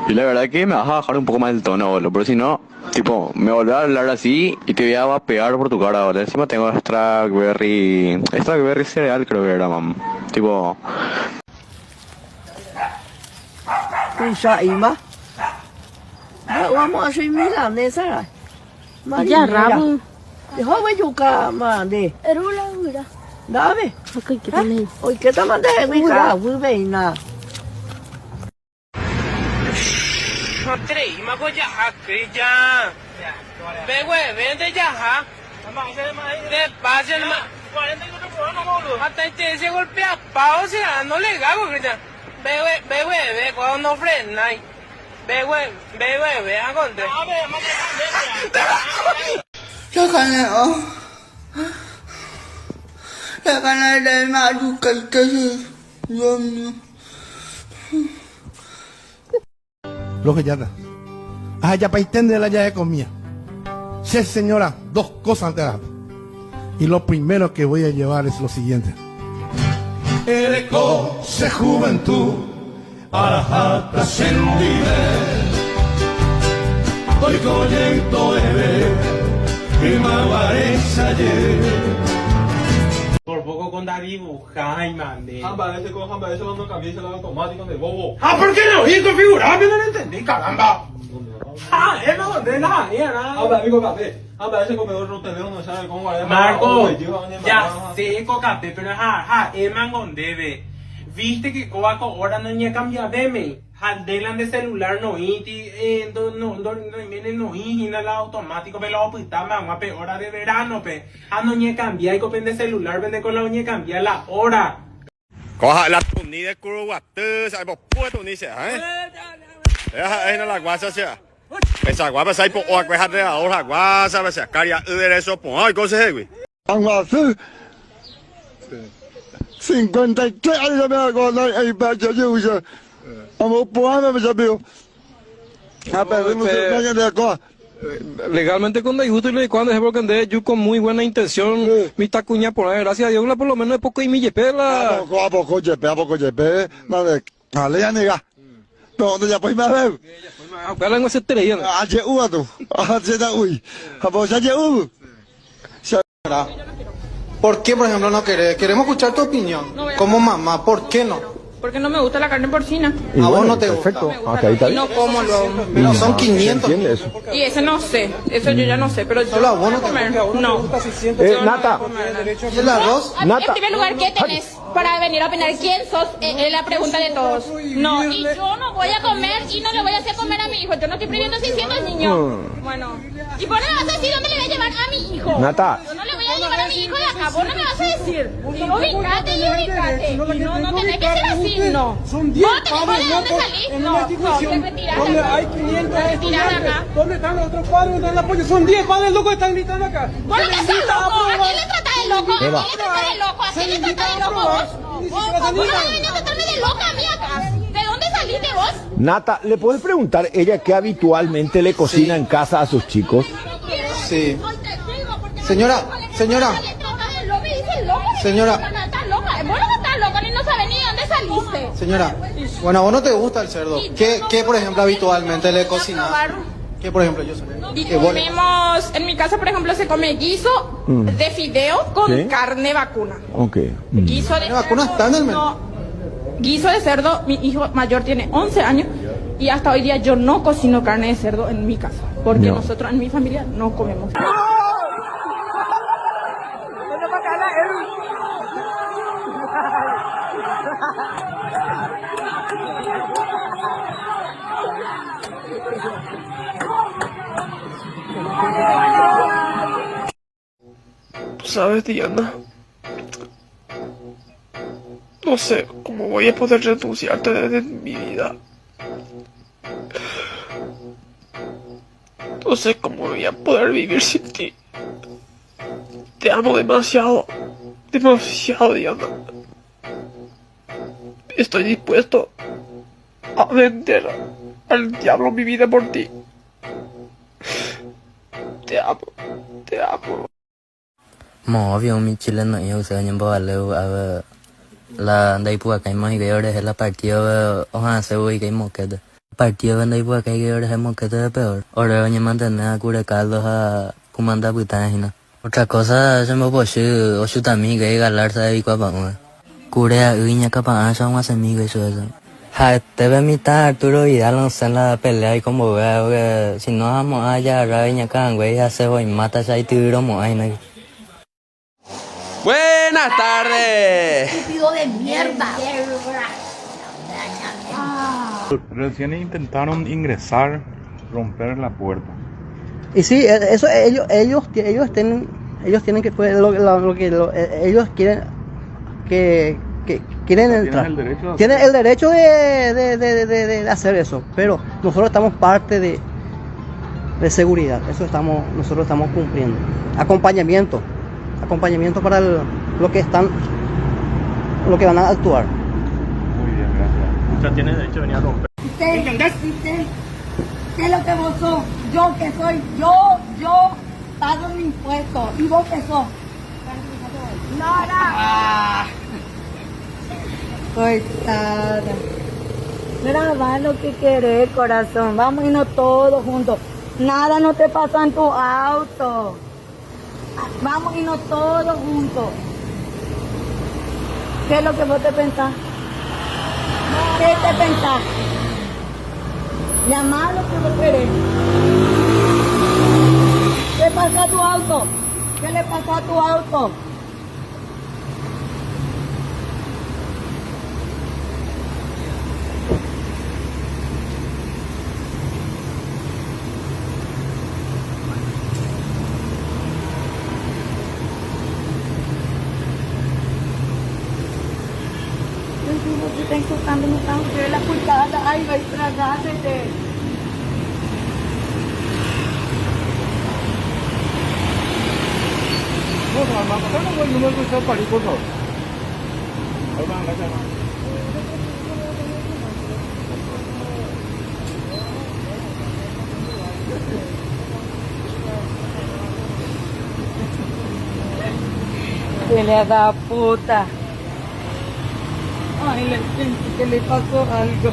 Y la verdad que me vas a bajar un poco más el tono, boludo, pero si no, tipo, me volvés a hablar así y te voy a vapear por tu cara, boludo. Encima tengo Strawberry cereal, creo que era, mam. Tipo... Vamos a hacer milanesa. Allá, rabo. Déjame yuca, mande. Erula, mira. Dame. Ok, ¿qué tenés? Hoy que te mandé, mira, muy bien, nada. Trei, ma ko jaha ke ja. Begwe, vende jaha. De pasen ma. 40 minutos por no boludo. Hasta este se golpea pao, o sea, no le gago que ya. Begwe, cuando no frena. Begwe, ve a contra. Yo ganeo. La gana de maluca y que Dios mío. Lo que ya está. Ah, ya para entender la llave comía. Sí, señora, dos cosas antes de nada. Y lo primero que voy a llevar es lo siguiente. El eco se juventud a la alta sentire. Hoy coyento de ver que me parece ayer. Por poco con David Bujay, mande. Ese cuando cambié el automático de bobo. Ah, ¿por qué no? Y configurable, no lo entendí, caramba. Ah, es no donde nada, Ese comedor no te veo, no sabe cómo va a Marco, ya sé, cocate, pero es mangondebe. Viste que coaco ahora no ni cambia de me. Handelan de celular no iti, no la automático, pero la opita mamá, pe hora de verano, pe. No ni cambia y copen de celular, vende con la uña cambia la hora. Coja la tunida de curuguatú, ¿sabes? Pues puede tunirse, ahí no la guasa, sea. Esa guapa, ¿sabes? Pues, o cueja de ahora, guasa, ¿sabes? Caria, eso, pues, ay, ¿cómo se güey? Anguazú. 53 años me acuerdo, el pacho yo. Vamos, pues, me sabía. Perdimos el año de acá. Legalmente con Dayuto y cuando es porque andé yo con muy buena intención, mi tacuña por ahí, gracias a Dios, por lo menos es poco y mi yepela. A poco yepe, madre, ale ya nega. ¿Dónde ya pues me veo? Aunque hablan ese estrella. Ayer hubo tú, ayer da uy, a vos ayer hubo. ¿Por qué, por ejemplo, no querés? Queremos escuchar tu opinión. Como mamá, ¿por qué no? Porque no me gusta la carne porcina. A vos no te gusta. Perfecto, acá está Y no como lo... Pero son 500. Y ese no sé, eso yo ya no sé, pero Solo a vos no te comer. gusta. No. Nata. ¿Y el arroz? En primer lugar, ¿qué tenés para venir a opinar? ¿Quién sos? Es la pregunta de todos. No, y yo no voy a comer y no le voy a hacer comer a mi hijo. Yo no estoy pidiendo 600 niños. Bueno. ¿Y por qué me vas a decir dónde le voy a llevar a mi hijo? Nata. Yo no le voy a llevar a mi hijo de acá. Vos no me vas a decir. Ubicate. Y no tenés que ser así, no. ¿Vos de dónde salís? No, te retirás Donde de acá. hay 500 estudiantes. ¿Dónde están los otros padres? ¿Dónde están el apoyo? Son 10 padres locos que están gritando acá. ¿Vos no estás loco? ¿A quién le tratás de loco? ¿A quién le tratás de loco? ¿A quién le tratás de loco vos? ¿Vos no venís a tratarme de loca a mí acá? ¿De dónde saliste vos? Nata, ¿le puedes preguntar ella qué habitualmente le cocina en casa a sus chicos? Sí. Señora. Vos no estás loca ni no sabes ni de dónde saliste. Señora, bueno, a vos no te gusta el cerdo. ¿Qué por ejemplo, habitualmente le cocinas? ¿Qué, por ejemplo, yo sé? Y comemos, en mi casa, por ejemplo, se come guiso de fideo con carne vacuna. Ok. Guiso de vacuna está en el menú. Guiso de cerdo, mi hijo mayor tiene 11 años y hasta hoy día yo no cocino carne de cerdo en mi casa. Porque nosotros en mi familia no comemos. sabes, Diana, no sé cómo voy a poder renunciarte desde mi vida. No sé cómo voy a poder vivir sin ti. Te amo demasiado, demasiado, Diana. Estoy dispuesto a vender al diablo mi vida por ti. Te amo, te amo. Mỏ vì ông Chile nói yêu sợ nhưng bỏ lâu là đây bùa cái mấy cái ở đây là partido hoa sẽ uy cái một cái đó partido đây bùa cái ở đây một cái đó pero ở đây nhưng mà tên là cura caldo ha comanda buta hina otra cosa se me pasó o su también que galarse ahí qua bằng cura uy nha các bạn xong qua xem cái số đó hai te ve mi ta Arturo y Alan sen la pelea y como si no vamos allá ra nha các güey hace hoy mata sai tu ro mo ai này. Buenas tardes. Estúpido de mierda. Recién intentaron ingresar, romper la puerta. Y sí, eso ellos tienen que pues, ellos quieren que quieren entrar. Tienen el derecho de hacer eso, pero nosotros estamos parte de seguridad. Nosotros estamos cumpliendo. Acompañamiento para lo que van a actuar. Muy bien, gracias. Usted tiene derecho a venir a romper. ¿Entendés? ¿Qué es lo que vos sos? Yo que soy, yo pago mi impuesto. ¿Y vos qué sos? Nada. Coitada. Graba lo que querés, corazón. Vamos a irnos todos juntos. Nada no te pasa en tu auto. Vamos a irnos todos juntos. ¿Qué es lo que vos te pensás? ¿Qué te pensás? Llamá lo que vos querés. ¿Qué pasó a tu auto? ¿Qué le pasó a tu auto? Você está encostando no carro dele, a cuidada, aí vai estragar, bebê. ¿Por qué no el número que usted para ir, por favor? Filha da puta. Ay, le siento que le pasó algo.